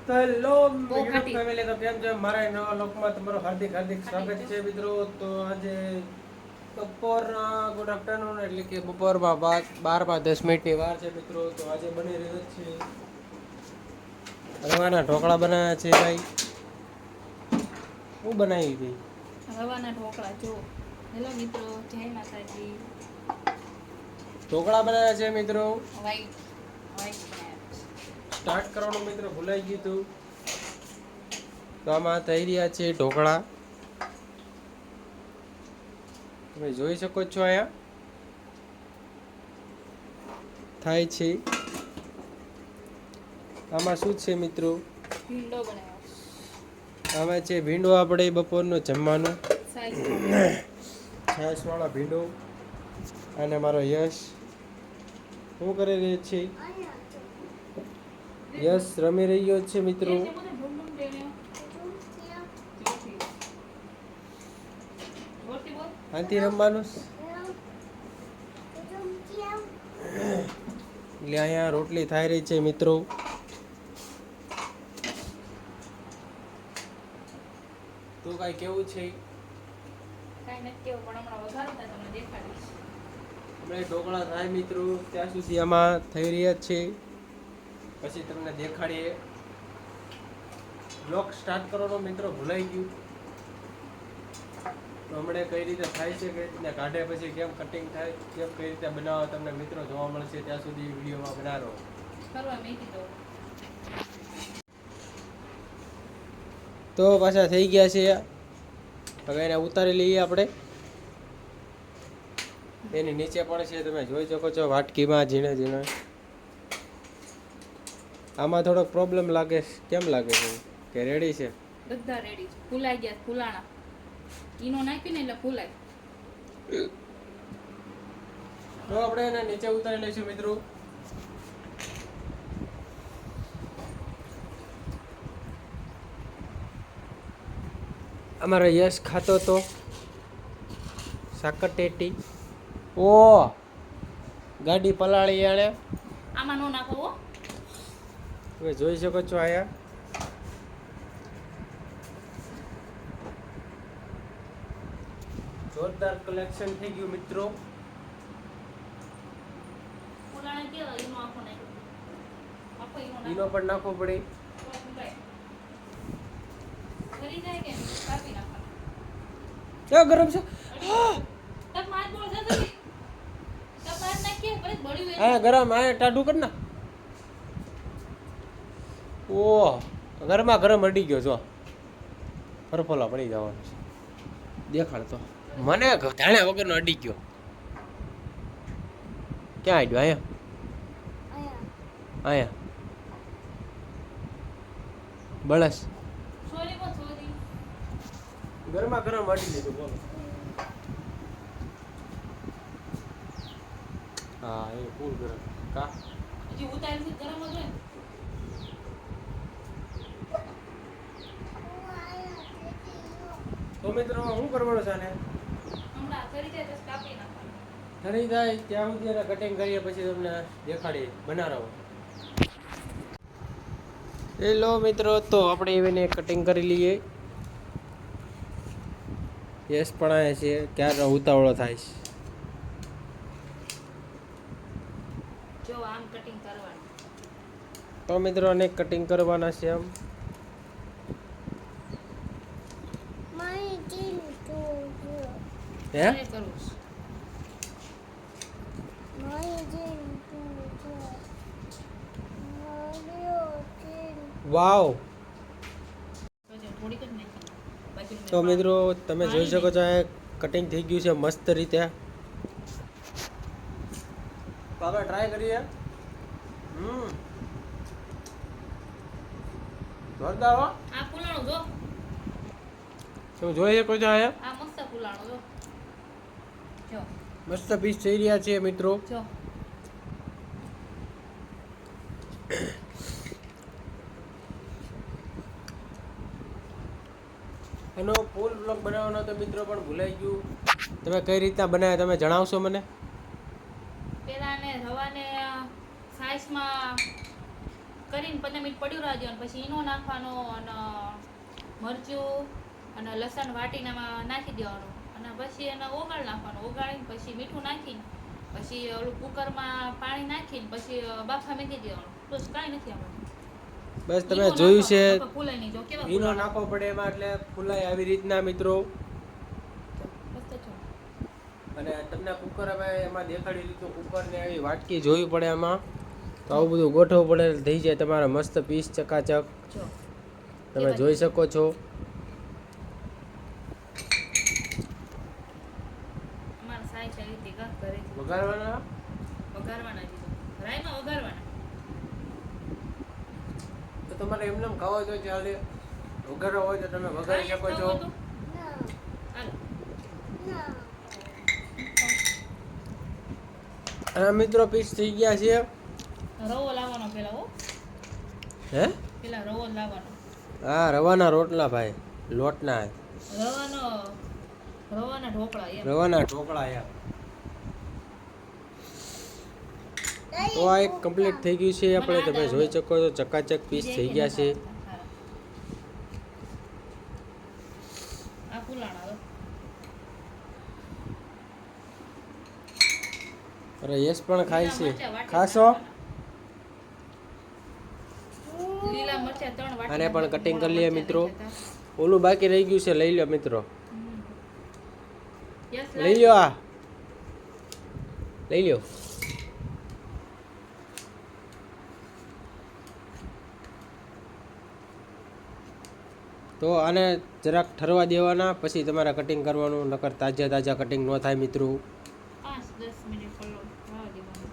તો hello YouTube family, તો કેમ છે? મારા નવા લોકમાં તમારું હાર્દિક હાર્દિક સ્વાગત છે મિત્રો. તો આજે બપોરના ગુડ આફ્ટરનૂન, એટલે કે બપોરમાં 12:10 વાર છે મિત્રો. તો આજે બની રહ્યો છે રવાના ઢોકળા બનાવ્યા છે ભાઈ. શું બનાવી ભાઈ? રવાના ઢોકળા. જો હેલો મિત્રો, જય માતાજી. ઢોકળા બનાવ્યા છે મિત્રો. વાઈટ સ્ટાર્ટ કરવાનું મિત્રો ભૂલાઈ ગયું હતું. તો આમાં થઈ રહ્યા છે ઢોકળા. તમે જોઈ શકો છો, અહીંયા થાય છે. આમાં શું છે મિત્રો? ભીંડો બનાવ્યો. આમાં છે ભીંડો, આપણે બપોરનું જમવાનું. છાશવાળા ભીંડો. અને મારો યશ શું કરી રહ્યો છે? યશ રમી રહ્યો છે મિત્રો. આથી રમવાનું એટલે અહીંયા રોટલી થાય રહી છે મિત્રો. તો કઈ કેવું છે? આપણે ઢોકળા થાય મિત્રો ત્યાં સુધી આમાં થઈ રહ્યા છે, પછી તમને દેખાડીએ. બ્લોગ સ્ટાર્ટ કરવાનો મિત્રો ભૂલાઈ ગયું. તો હમણાં કઈ રીતે થાય છે, કઈ રીતના કાઢે, પછી કેમ કટિંગ થાય, કેમ કઈ રીતે બનાવો, તમને મિત્રો જોવા મળશે. ત્યાં સુધી વિડીયોમાં બનાવો. તો પાછા થઈ ગયા છે. હવે એને ઉતારી લઈએ આપણે. એની નીચે પણ છે, તમે જોઈ શકો છો વાટકીમાં ઝીણે ઝીણે. આમાં થોડોક પ્રોબ્લેમ લાગે. કેમ લાગે છે કે રેડી છે? બધા રેડી છે. ફૂલાઈ ગયા, ફૂલાણા. ઈનો નાખ્યું ને એટલે ફૂલાય. તો આપણે એને નીચે ઉતારી લઈશું મિત્રો. અમારો યશ ખાતો તો સાકર ટેટી. ઓ ગાડી પલાળી આણે. આમાં નો નાખો હો. તમે જોઈ શકો છો આયા. જોરદાર કલેક્શન થઈ ગયું મિત્રો. ફૂલાણા કે ઈનો આખો નાખ્યો. આખો ઈનો ઈનો પણ નાખવો પડે. કરી જાય કે કાપી નાખો. એ ગરમ છે. તક માર બોલ જતો તક માર નાખી પછી બળી ગઈ. હા ગરમ. આ ટાઢું કર ના. ઓ ગરમા ગરમ અડી ગયો છો. ફરફોલા પડી જવાનું છે. દેખાડ તો મને. ધાણા વગરનો અડી ગયો. ક્યાં આડ્યો? અહીંયા અહીંયા બળસ. સોરી બો સોરી. ગરમા ગરમ અડી લીધું. બોલો. હા એ ફૂલ ગરમ. કા હજી ઉતારી છે ગરમ જ હોય. તો મિત્રો શું કરવાનું છે આને? હમણાં કરી જાય તો કાપી નાખવાનું. ઠરી જાય ત્યાં સુધી એને કટિંગ કરીએ, પછી તમને દેખાડીએ બનાવો. એ લો મિત્રો, તો આપણે એને કટિંગ કરી લઈએ. યસ પણ આવે છે, ક્યારે ઉતાવળો થાય છે. જો આમ કટિંગ કરવાનું. તો મિત્રો આને કટિંગ કરવાના છે આમ. હે કરું વાવ. થોડીક જ નાખી. તો મિત્રો તમે જોઈ શકો છો આ કટિંગ થઈ ગયું છે મસ્ત રીતે. તો આપણે ટ્રાય કરીએ. જોરદાર હો. આ ફૂલાણું જો. તમે જોઈ શકો છો અહીંયા આ મસ્ત ફૂલાણું જો. જો મસ્ત પીસ થઈ રહ્યા છે મિત્રો. જો એનો ફૂલ બ્લોગ બનાવવાનો તો મિત્રો પણ ભૂલાઈ ગયું. તમે કઈ રીતના બનાવ્યા તમે જણાવશો મને? પેલા ને રવાને સાઈઝમાં કરીને 15 મિનિટ પડ્યું રહેવા દેવાનું. પછી ઈનો નાખવાનો અને મરચું અને લસણ વાટીને એમાં નાખી દેવાનું અને પછી એને ઓગાળી નાખવાનું. ઓગાળીને પછી મીઠું નાખીને પછી ઓલું કુકરમાં પાણી નાખીને પછી બાફા મૂકી દેવાનું. બસ કાંઈ નથી આમાં. બસ તમે જોયું છે ફૂલાય નહીં. જો કેવા ઈનો નાખવો પડે એમાં એટલે ફૂલાય આવી રીતના મિત્રો. મસ્ત છે. અને તમને કુકર હવે એમાં દેખાડી દીધું કુકરને આવી વાટકી જોવી પડે એમાં. તો આવું બધું ગોઠવવું પડે એટલે થઈ જાય તમારા મસ્ત પીસ ચકાચક. જો તમે જોઈ શકો છો. અમારા સાઈ છે રીતે ઘર કરે છે. વઘારવાના વઘારવાના છે. રાઈમાં વઘારવાના. તો તમારે એમને એમ ખાવા જો ચાલે. વઘારવા હોય તો તમે વઘારી શકો છો. હાલો. અને મિત્રો પીસ થઈ ગયા છે. રવો લાવવાનો પેલા હો. હે પેલા રવો લાવવાનો. હા રવાના રોટલા ભાઈ લોટના રવાના ઢોકળા એમ. રવાના ઢોકળા યાર. તો આ એક કમ્પ્લીટ થઈ ગયું છે આપણે. તમે જોઈ શકો છો ચકાચક પીસ થઈ ગયા છે. આ ફૂલાણા હવે. અરે યસ પણ ખાય છે. ખાશો? લીલા મરચાં 3 વાટકી. આને પણ કટિંગ કરી લઈએ મિત્રો. ઓલું બાકી રહી ગયું છે લઈ લો મિત્રો. લઈ લ્યો આ. લઈ લ્યો. તો આને જરાક ઠરવા દેવાના પછી તમારે કટિંગ કરવાનું. નકર તાજા કટિંગ ન થાય મિત્રો. 5-10 મિનિટ ફરવા દેવાનું.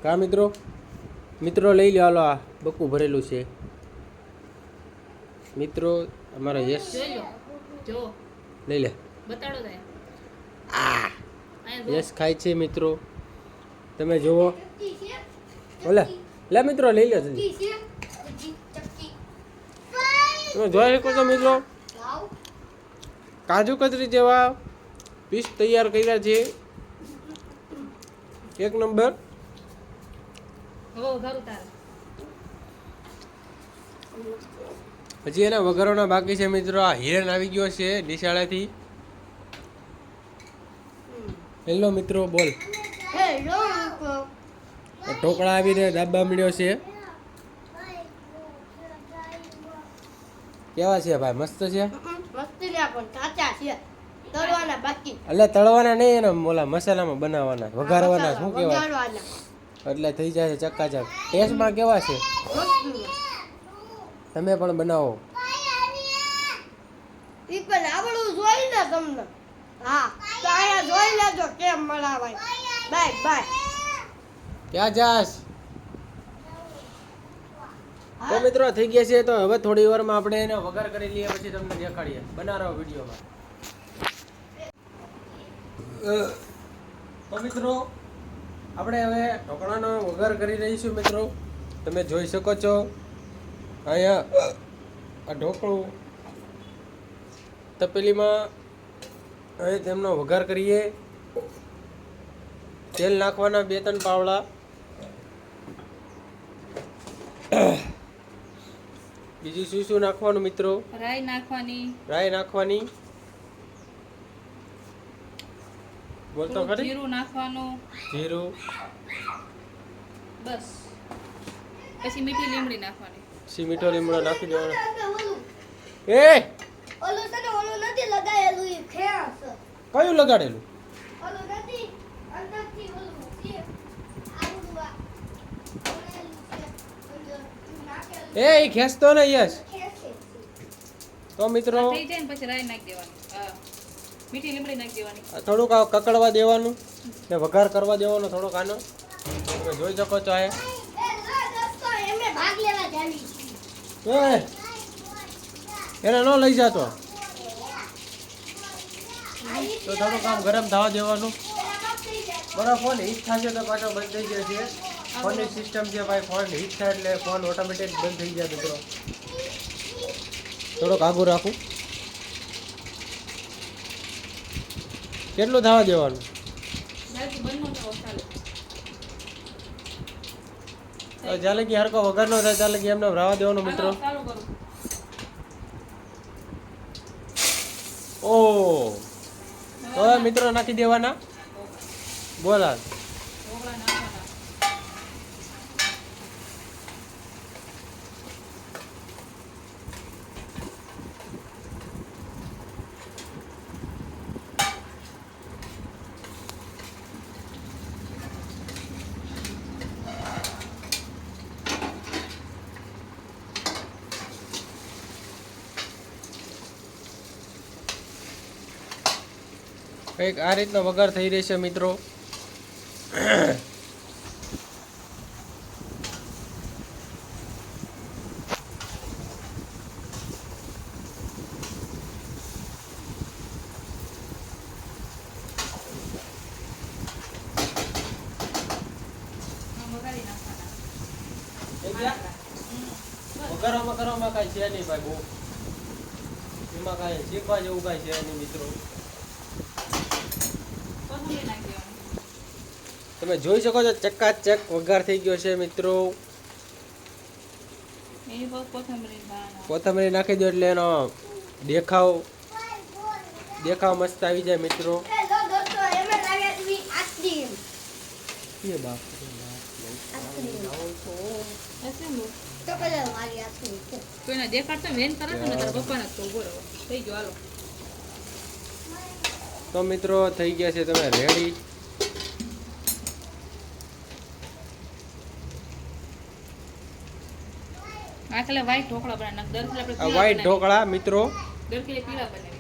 કા મિત્રો મિત્રો લઈ લો હાલો. આ બકું ભરેલું છે મિત્રો. અમારા યસ જોઈ લો. જો લઈ લે. બતાડો થાય. યસ ખાય છે મિત્રો. તમે જુઓ. ઓલે લે મિત્રો લઈ લો જલ્દી. તમે જોઈ શકો છો મિત્રો કાજુ કતરી જેવા પીસ તૈયાર કર્યા છે. એક નંબર. હવે વઘારું તારે. હજી એના વઘારવાના બાકી છે મિત્રો. આ હિરેન આવી ગયો છે નિશાળેથી. હેલો મિત્રો બોલ. ઢોકળા આવીને દાબા મળ્યો છે. કેવા છે ભાઈ? મસ્ત છે. એટલે તળવાના નહીં એને ઓલા મસાલામાં બનાવવાના વઘારવાના શું કહેવાય એટલે થઈ જાય છે ચકાચક. ટેસ્ટમાં કેવા છે? તમે પણ બનાવો. ક્યાં જાસ? તો મિત્રો થઈ ગયા છે. તો હવે થોડી વારમાં આપણે એને વઘાર કરી લઈએ પછી તમને દેખાડીએ. બનાવો વિડીયોમાં. તો મિત્રો આપણે હવે ઢોકળાનો વઘાર કરી રહીશું મિત્રો. તમે જોઈ શકો છો અહીંયા આ ઢોકળું તપેલીમાં હવે તેમનો વઘાર કરીએ. તેલ નાખવાના 2-3 પાવડા. બીજું શું નાખવાનું મિત્રો? રાઈ નાખવાની. રાઈ નાખવાની. બોલતો ખરી. જીરું નાખવાનું. જીરું. બસ પછી મીઠી લીમડી નાખવાની. મીઠો લીમડો નાખી દેવાનો. એ ઓલું તને ઓલું નથી લગાયેલું ઈ ખેસ કયું લગાડેલું? ઓલું નથી અંદરથી ઓલું છે આવડું એ ખેંચતો ને યસ. તો મિત્રો થઈ જાય ને પછી રાઈ નાખી દેવાની. હા મીઠી લીમડી નાખી દેવાની. થોડુંક આ કકડવા દેવાનું ને વઘાર કરવા દેવાનો થોડોક આનો. તમે જોઈ શકો છો આ એમે ભાગ લેવા જાવી એને ન લઈ જાતો. તો થોડુંક આમ ગરમ થવા દેવાનું. મારો ફોન હીટ થશે તો પાછો બંધ થઈ જશે. ફોનની સિસ્ટમ છે ભાઈ. ફોન હીટ થાય એટલે ફોન ઓટોમેટિક બંધ થઈ જાય મિત્રો. થોડોક આગું રાખું. કેટલું થવા દેવાનું? જલ્દી બંધ ન થવો ચાલે. તો જ્યાં લગી હરકો વગર નો થાય ત્યાં લગી એમને રાવા દેવાનું મિત્રો. હાલો, ચાલુ કરું. ઓ તો હવે મિત્રો નાખી દેવાના. બોલ હાલ. ઢોકળા નાખવાના. કંઈક આ રીતનો વઘાર થઈ રહેશે મિત્રો. આમ વઘારી નાખવાના. વઘારમાં કરવામાં કાંઈ છે નહીં ભાઈ બહુ. એમાં કાંઈ શીખવા જેવું કાંઈ છે નહીં મિત્રો. કોથમીર નાખી દેવાની. તમે જોઈ શકો છો ચકાચક વઘાર થઈ ગયો છે મિત્રો. એની પર કોથમીર નાખવાના. કોથમરી નાખી દો એટલે એનો દેખાવ મસ્ત આવી જાય મિત્રો. હેલો દોસ્તો એમાં લાગે છે આઈસ્ક્રીમ. એ બાપ હશે ને? તો કલર વાળી આઈસ્ક્રીમ છે. કોઈને દેખાડતો વેન કરે છે ને તારા પપ્પાને તો બરોબર થઈ ગયો હાલો. તો મિત્રો થઈ ગયા છે તમે રેડી. આખલે વ્હાઈટ ઢોકળા બનાવી દર કિલો આપણે આ વ્હાઈટ ઢોકળા મિત્રો. દર કિલો પીળા બનાવી.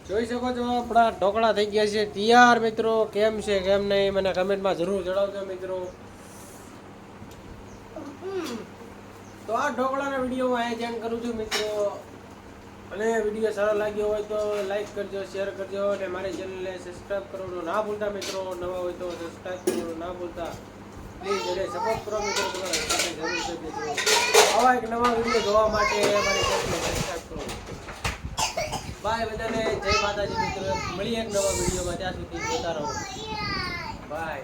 જોઈ શકો છો આપણા ઢોકળા થઈ ગયા છે તૈયાર મિત્રો. કેમ છે કેમ નહીં મને કમેન્ટમાં જરૂર જણાવજો મિત્રો. તો આ ઢોકળાના વિડીયો હું અહીંયા એન્ડ કરું છું મિત્રો. અને વિડીયો સારો લાગ્યો હોય તો લાઈક કરજો, શેર કરજો અને મારી ચેનલને સબસ્ક્રાઇબ કરવાનું ના ભૂલતા મિત્રો. નવા હોય તો સબસ્ક્રાઇબ કરવાનું ના ભૂલતા. પ્લીઝ એને સપોર્ટ કરો મિત્રો. તમારા સાથે જરૂર છે મિત્રો. આવા એક નવા વિડીયો જોવા માટે મારી ચેનલને સબસ્ક્રાઇબ કરો. બાય બધાને. જય માતાજી મિત્રો. મળીએ એક નવા વિડીયોમાં. ત્યાં સુધી જોતા રહો. બાય.